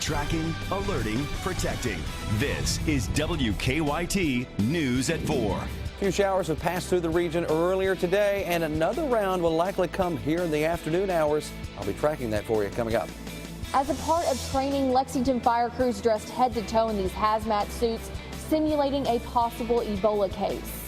Tracking, alerting, protecting. This is WKYT News at 4. A few showers have passed through the region earlier today, and another round will likely come here in the afternoon hours. I'll be tracking that for you coming up. As a part of training, Lexington fire crews dressed head to toe in these hazmat suits, simulating a possible Ebola case.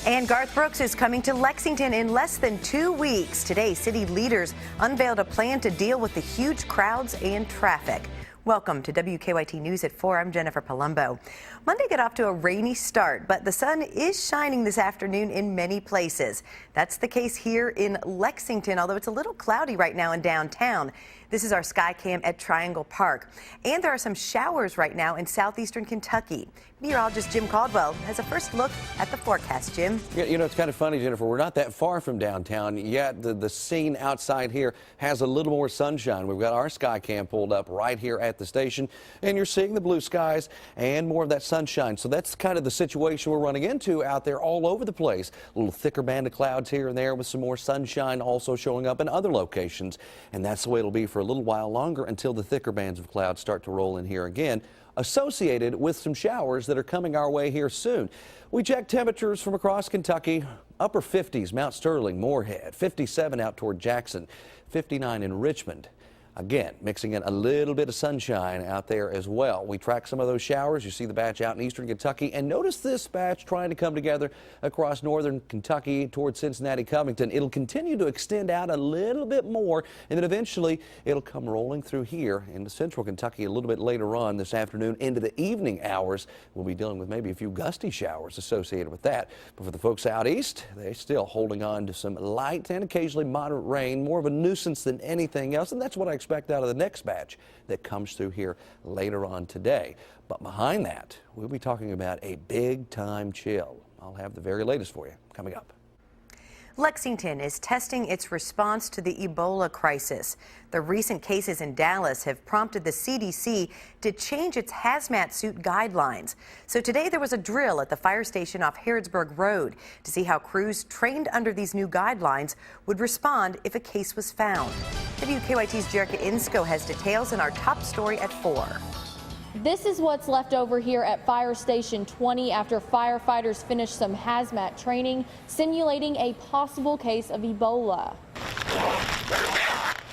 And Garth Brooks is coming to Lexington in less than 2 weeks. Today, city leaders unveiled a plan to deal with the huge crowds and traffic. Welcome to WKYT News at 4. I'm Jennifer Palumbo. Monday got off to a rainy start, but the sun is shining this afternoon in many places. That's the case here in Lexington, although it's a little cloudy right now in downtown. This is our sky cam at Triangle Park. And there are some showers right now in southeastern Kentucky. Meteorologist Jim Caldwell has a first look at the forecast. Jim? Yeah, you know, it's kind of funny, Jennifer. We're not that far from downtown, yet the scene outside here has a little more sunshine. We've got our sky cam pulled up right here at the station, and you're seeing the blue skies and more of that sunshine. So that's kind of the situation we're running into out there all over the place. A little thicker band of clouds here and there with some more sunshine also showing up in other locations. And that's the way it'll be for a little while longer until the thicker bands of clouds start to roll in here again, associated with some showers that are coming our way here soon. We check temperatures from across Kentucky. Upper 50s, Mount Sterling, Moorhead, 57 out toward Jackson, 59 in Richmond. Again, mixing in a little bit of sunshine out there as well. We track some of those showers. You see the batch out in eastern Kentucky, and notice this batch trying to come together across northern Kentucky towards Cincinnati, Covington. It'll continue to extend out a little bit more, and then eventually it'll come rolling through here into central Kentucky a little bit later on this afternoon into the evening hours. We'll be dealing with maybe a few gusty showers associated with that. But for the folks out east, they're still holding on to some light and occasionally moderate rain, more of a nuisance than anything else, and that's what I expect out of the next batch that comes through here later on today. But behind that, we'll be talking about a big time chill. I'll have the very latest for you coming up. Lexington is testing its response to the Ebola crisis. The recent cases in Dallas have prompted the CDC to change its hazmat suit guidelines. So today there was a drill at the fire station off Harrodsburg Road to see how crews trained under these new guidelines would respond if a case was found. WKYT's Jerica Insco has details in our top story at 4. This is what's left over here at Fire Station 20 after firefighters finished some hazmat training, simulating a possible case of Ebola.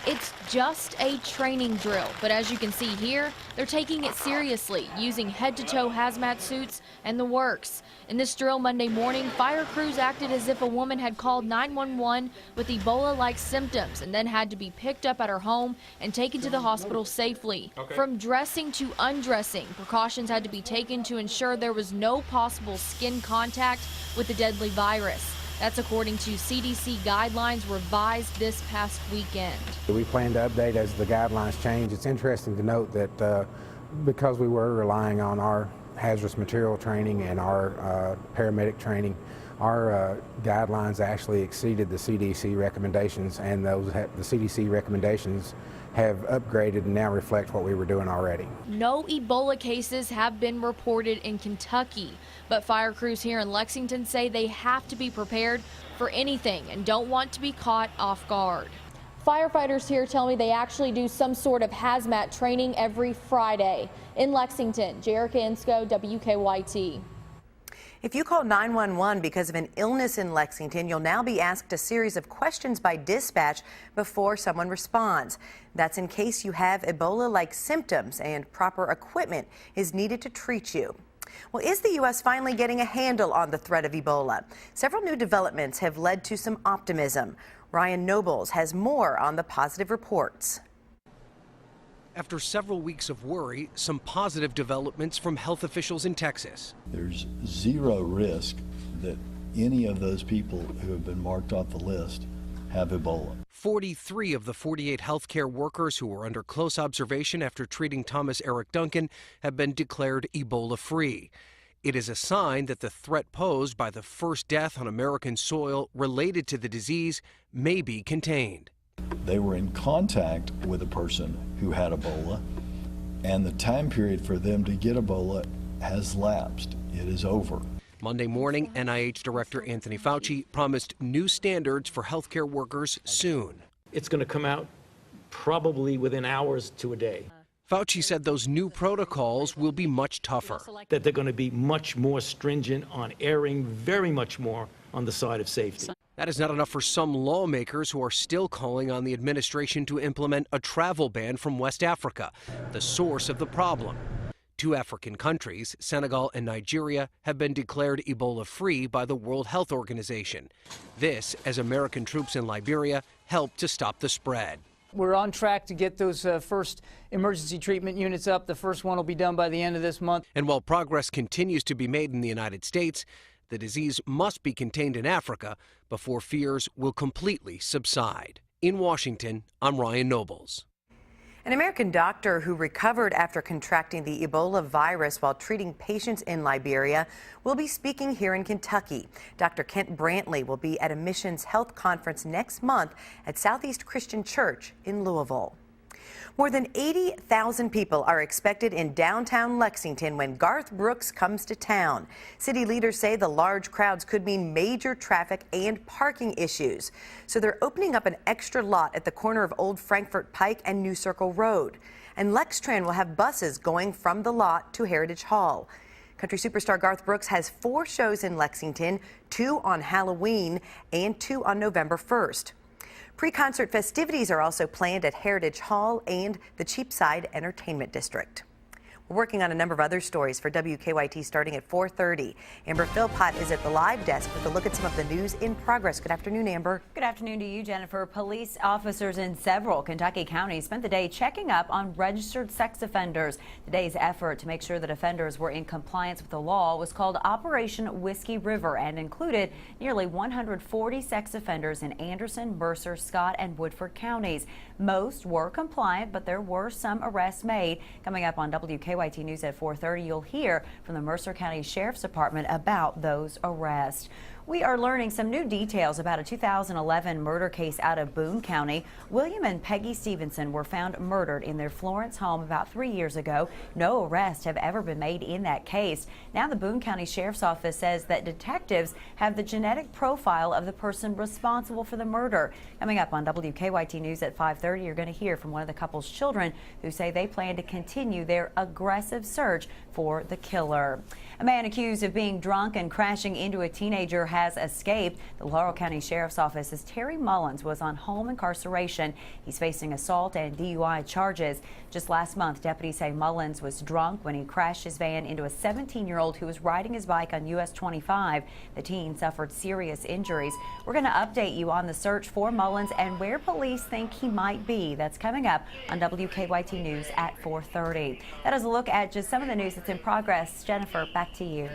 It's just a training drill, but as you can see here, they're taking it seriously, using head-to-toe hazmat suits and the works. In this drill Monday morning, fire crews acted as if a woman had called 911 with Ebola-like symptoms and then had to be picked up at her home and taken to the hospital safely. From dressing to undressing, precautions had to be taken to ensure there was no possible skin contact with the deadly virus. That's according to CDC guidelines revised this past weekend. We plan to update as the guidelines change. It's interesting to note that because we were relying on our hazardous material training and our paramedic training, our guidelines actually exceeded the CDC recommendations, and the CDC recommendations have upgraded and now reflect what we were doing already. No Ebola cases have been reported in Kentucky, but fire crews here in Lexington say they have to be prepared for anything and don't want to be caught off guard. Firefighters here tell me they actually do some sort of hazmat training every Friday. In Lexington, Jerica Insco, WKYT. If you call 911 because of an illness in Lexington, you'll now be asked a series of questions by dispatch before someone responds. That's in case you have Ebola-like symptoms and proper equipment is needed to treat you. Well, is the U.S. finally getting a handle on the threat of Ebola? Several new developments have led to some optimism. Ryan Nobles has more on the positive reports. After several weeks of worry, some positive developments from health officials in Texas. There's zero risk that any of those people who have been marked off the list have Ebola. 43 of the 48 healthcare workers who were under close observation after treating Thomas Eric Duncan have been declared Ebola-free. It is a sign that the threat posed by the first death on American soil related to the disease may be contained. They were in contact with a person who had Ebola, and the time period for them to get Ebola has lapsed. It is over. Monday morning, NIH Director Anthony Fauci promised new standards for healthcare workers soon. It's going to come out probably within hours to a day. Fauci said those new protocols will be much tougher. That they're going to be much more stringent on erring, very much more on the side of safety. That is not enough for some lawmakers who are still calling on the administration to implement a travel ban from West Africa, the source of the problem. 2 African countries, Senegal and Nigeria, have been declared Ebola-free by the World Health Organization. This as American troops in Liberia help to stop the spread. We're on track to get those first emergency treatment units up. The first one will be done by the end of this month. And while progress continues to be made in the United States, the disease must be contained in Africa before fears will completely subside. In Washington, I'm Ryan Nobles. An American doctor who recovered after contracting the Ebola virus while treating patients in Liberia will be speaking here in Kentucky. Dr. Kent Brantley will be at a Missions Health Conference next month at Southeast Christian Church in Louisville. More than 80,000 people are expected in downtown Lexington when Garth Brooks comes to town. City leaders say the large crowds could mean major traffic and parking issues. So they're opening up an extra lot at the corner of Old Frankfort Pike and New Circle Road. And LexTran will have buses going from the lot to Heritage Hall. Country superstar Garth Brooks has 4 shows in Lexington, 2 on Halloween and 2 on November 1st. Pre-concert festivities are also planned at Heritage Hall and the Cheapside Entertainment District. We're working on a number of other stories for WKYT starting at 4:30. Amber Philpott is at the live desk with a look at some of the news in progress. Good afternoon, Amber. Good afternoon to you, Jennifer. Police officers in several Kentucky counties spent the day checking up on registered sex offenders. The day's effort to make sure that offenders were in compliance with the law was called Operation Whiskey River and included nearly 140 sex offenders in Anderson, Mercer, Scott, and Woodford counties. Most were compliant, but there were some arrests made. Coming up on WKYT News at 4:30, you'll hear from the Mercer County Sheriff's Department about those arrests. We are learning some new details about a 2011 murder case out of Boone County. William and Peggy Stevenson were found murdered in their Florence home about 3 years ago. No arrests have ever been made in that case. Now the Boone County Sheriff's Office says that detectives have the genetic profile of the person responsible for the murder. Coming up on WKYT News at 5:30, you're going to hear from one of the couple's children who say they plan to continue their aggressive search for the killer. A man accused of being drunk and crashing into a teenager has escaped. The Laurel County Sheriff's Office says Terry Mullins was on home incarceration. He's facing assault and DUI charges. Just last month, deputies say Mullins was drunk when he crashed his van into a 17-year-old who was riding his bike on US 25. The teen suffered serious injuries. We're going to update you on the search for Mullins and where police think he might be. That's coming up on WKYT News at 4:30. That is a look at just some of the news that's in progress. Jennifer, back to you.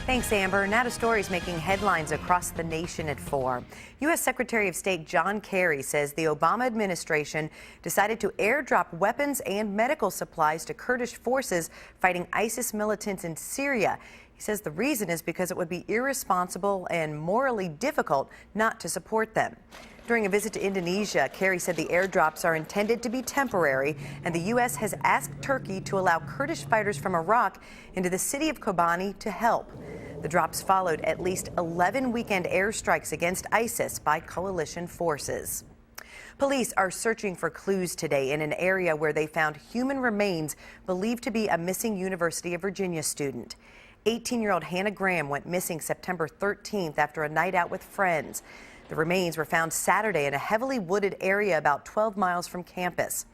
Thanks, Amber. Now to stories making headlines across the nation at 4. U.S. Secretary of State John Kerry says the Obama administration decided to airdrop weapons and medical supplies to Kurdish forces fighting ISIS militants in Syria. He says the reason is because it would be irresponsible and morally difficult not to support them. During a visit to Indonesia, Kerry said the airdrops are intended to be temporary, and the U.S. has asked Turkey to allow Kurdish fighters from Iraq into the city of Kobani to help. The drops followed at least 11 weekend airstrikes against ISIS by coalition forces. Police are searching for clues today in an area where they found human remains believed to be a missing University of Virginia student. 18-year-old Hannah Graham went missing September 13th after a night out with friends. The remains were found Saturday in a heavily wooded area about 12 miles from campus.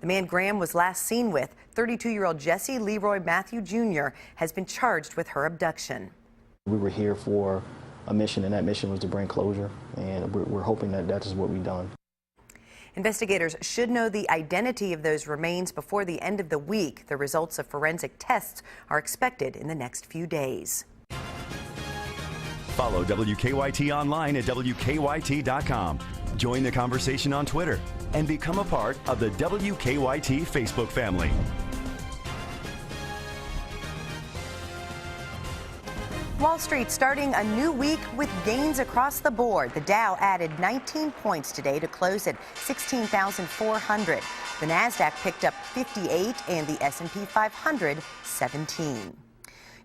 The man Graham was last seen with, 32-year-old Jesse Leroy Matthew Jr., has been charged with her abduction. We were here for a mission, and that mission was to bring closure, and we're hoping that that is what we've done. Investigators should know the identity of those remains before the end of the week. The results of forensic tests are expected in the next few days. Follow WKYT online at WKYT.com. Join the conversation on Twitter and become a part of the WKYT Facebook family. Wall Street starting a new week with gains across the board. The Dow added 19 points today to close at 16,400. The Nasdaq picked up 58 and the S&P 500 17.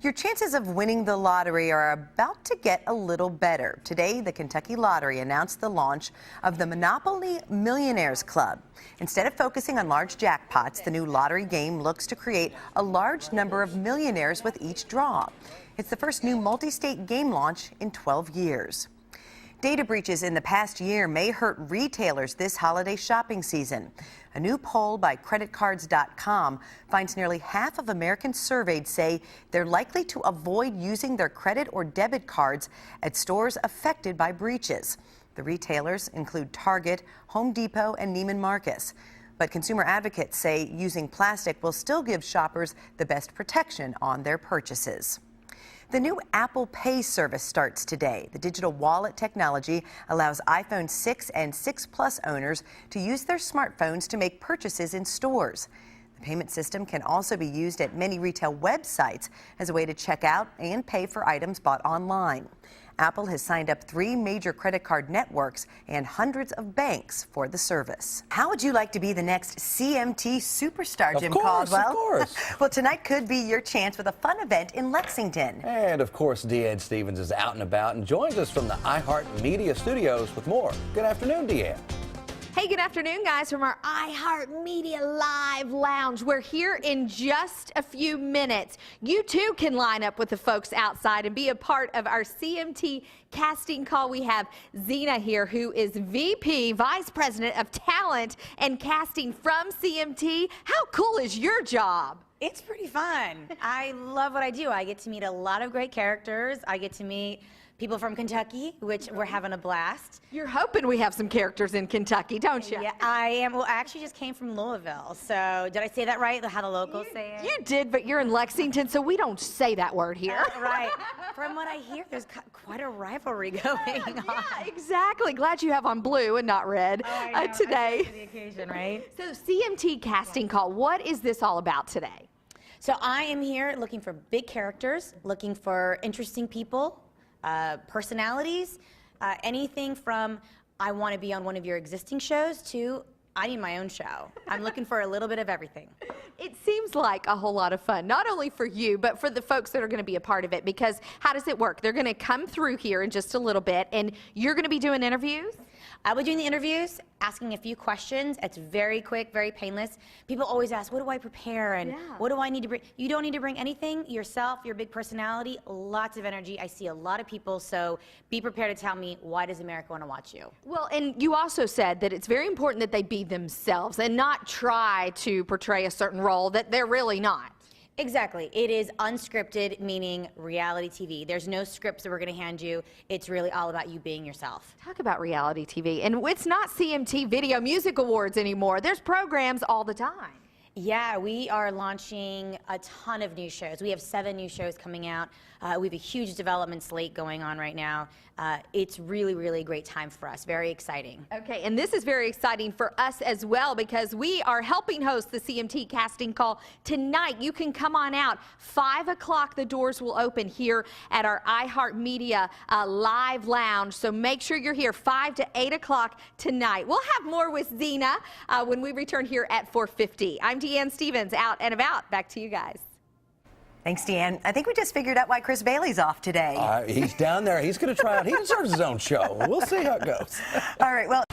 Your chances of winning the lottery are about to get a little better. Today, the Kentucky Lottery announced the launch of the Monopoly Millionaires Club. Instead of focusing on large jackpots, the new lottery game looks to create a large number of millionaires with each draw. It's the first new multi-state game launch in 12 years. Data breaches in the past year may hurt retailers this holiday shopping season. A new poll by creditcards.com finds nearly half of Americans surveyed say they're likely to avoid using their credit or debit cards at stores affected by breaches. The retailers include Target, Home Depot, and Neiman Marcus. But consumer advocates say using plastic will still give shoppers the best protection on their purchases. The new Apple Pay service starts today. The digital wallet technology allows iPhone 6 and 6 Plus owners to use their smartphones to make purchases in stores. The payment system can also be used at many retail websites as a way to check out and pay for items bought online. Apple has signed up 3 major credit card networks and hundreds of banks for the service. How would you like to be the next CMT superstar, Jim Caldwell? Of course. Well, tonight could be your chance with a fun event in Lexington. And of course, Deanne Stevens is out and about and joins us from the iHeartMedia studios with more. Good afternoon, Deanne. Hey, good afternoon, guys, from our iHeartMedia Live Lounge. We're here in just a few minutes. You, too, can line up with the folks outside and be a part of our CMT Casting Call. We have Zena here, who is VP, Vice President of Talent and Casting from CMT. How cool is your job? It's pretty fun. I love what I do. I get to meet a lot of great characters. I get to meet people from Kentucky, which we're having a blast. You're hoping we have some characters in Kentucky, don't you? Yeah, I am. Well, I actually just came from Louisville. So did I say that right? How the locals say it? You did, but you're in Lexington, so we don't say that word here. Right. From what I hear, there's quite a rivalry going on. Yeah, exactly. Glad you have on blue and not red today. For the occasion, right? So CMT Casting Call, what is this all about today? So I am here looking for big characters, looking for interesting people, personalities, anything from I want to be on one of your existing shows to I need my own show. I'm looking for a little bit of everything. It seems like a whole lot of fun, not only for you, but for the folks that are going to be a part of it, because how does it work? They're going to come through here in just a little bit, and you're going to be doing interviews? I'll be doing the interviews, asking a few questions. It's very quick, very painless. People always ask, what do I prepare and what do I need to bring? You don't need to bring anything. Yourself, your big personality, lots of energy. I see a lot of people, so be prepared to tell me, why does America want to watch you? Well, and you also said that it's very important that they be themselves and not try to portray a certain role that they're really not. Exactly. It is unscripted, meaning reality TV. There's no scripts that we're going to hand you. It's really all about you being yourself. Talk about reality TV. And it's not CMT Video Music Awards anymore. There's programs all the time. Yeah, we are launching a ton of new shows. We have 7 new shows coming out. We have a huge development slate going on right now. It's really, really a great time for us. Very exciting. Okay, and this is very exciting for us as well because we are helping host the CMT Casting Call tonight. You can come on out. 5 o'clock, the doors will open here at our iHeartMedia Live Lounge. So make sure you're here 5 to 8 o'clock tonight. We'll have more with Zena when we return here at 4:50. I'm Deanne Stevens, out and about. Back to you guys. Thanks, Deanne. I think we just figured out why Chris Bailey's off today. He's down there. He's going to try out. He deserves his own show. We'll see how it goes. All right, well,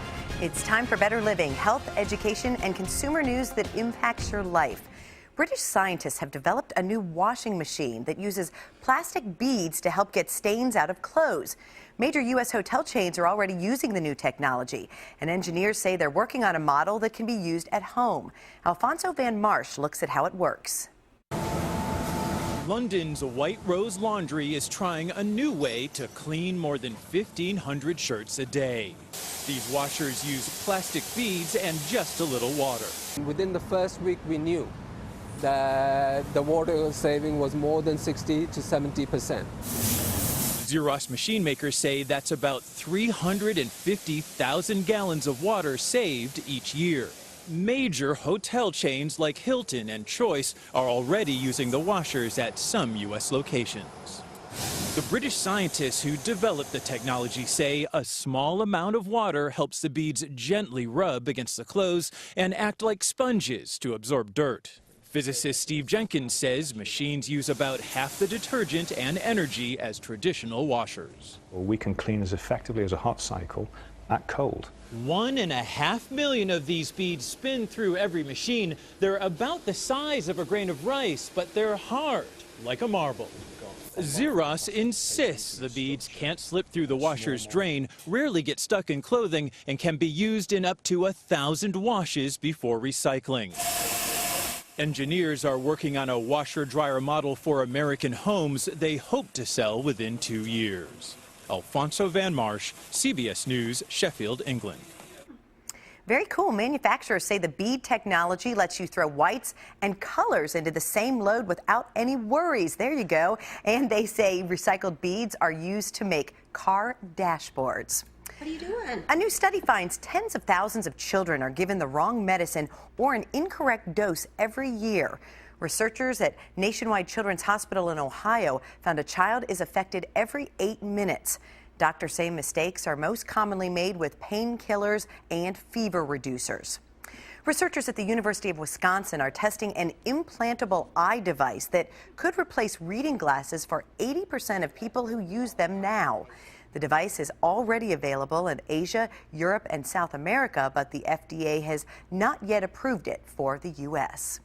it's time for Better Living, health, education, and consumer news that impacts your life. British scientists have developed a new washing machine that uses plastic beads to help get stains out of clothes. Major U.S. hotel chains are already using the new technology, and engineers say they're working on a model that can be used at home. Alfonso Van Marsh looks at how it works. London's White Rose Laundry is trying a new way to clean more than 1,500 shirts a day. These washers use plastic beads and just a little water. Within the first week, we knew that the water saving was more than 60 to 70%. Xerox machine makers say that's about 350,000 gallons of water saved each year. Major hotel chains like Hilton and Choice are already using the washers at some U.S. locations. The British scientists who developed the technology say a small amount of water helps the beads gently rub against the clothes and act like sponges to absorb dirt. Physicist Steve Jenkins says machines use about half the detergent and energy as traditional washers. We can clean as effectively as a hot cycle at cold. 1.5 million of these beads spin through every machine. They're about the size of a grain of rice, but they're hard, like a marble. Xeros insists the beads can't slip through the washer's drain, rarely get stuck in clothing, and can be used in up to 1,000 washes before recycling. Engineers are working on a washer-dryer model for American homes they hope to sell within 2 years. Alfonso Van Marsh, CBS News, Sheffield, England. Very cool. Manufacturers say the bead technology lets you throw whites and colors into the same load without any worries. There you go. And they say recycled beads are used to make car dashboards. What are you doing? A new study finds tens of thousands of children are given the wrong medicine or an incorrect dose every year. Researchers at Nationwide Children's Hospital in Ohio found a child is affected every 8 minutes. Doctors say mistakes are most commonly made with painkillers and fever reducers. Researchers at the University of Wisconsin are testing an implantable eye device that could replace reading glasses for 80% of people who use them now. The device is already available in Asia, Europe, and South America, but the FDA has not yet approved it for the U.S.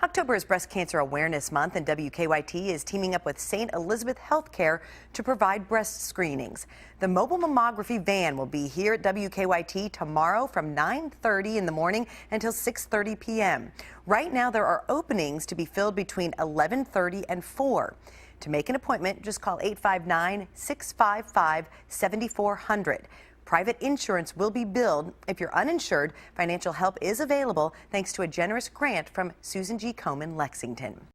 October is Breast Cancer Awareness Month, and WKYT is teaming up with St. Elizabeth Healthcare to provide breast screenings. The mobile mammography van will be here at WKYT tomorrow from 9:30 in the morning until 6:30 p.m. Right now, there are openings to be filled between 11:30 and 4. To make an appointment, just call 859-655-7400. Private insurance will be billed. If you're uninsured, financial help is available thanks to a generous grant from Susan G. Komen, Lexington.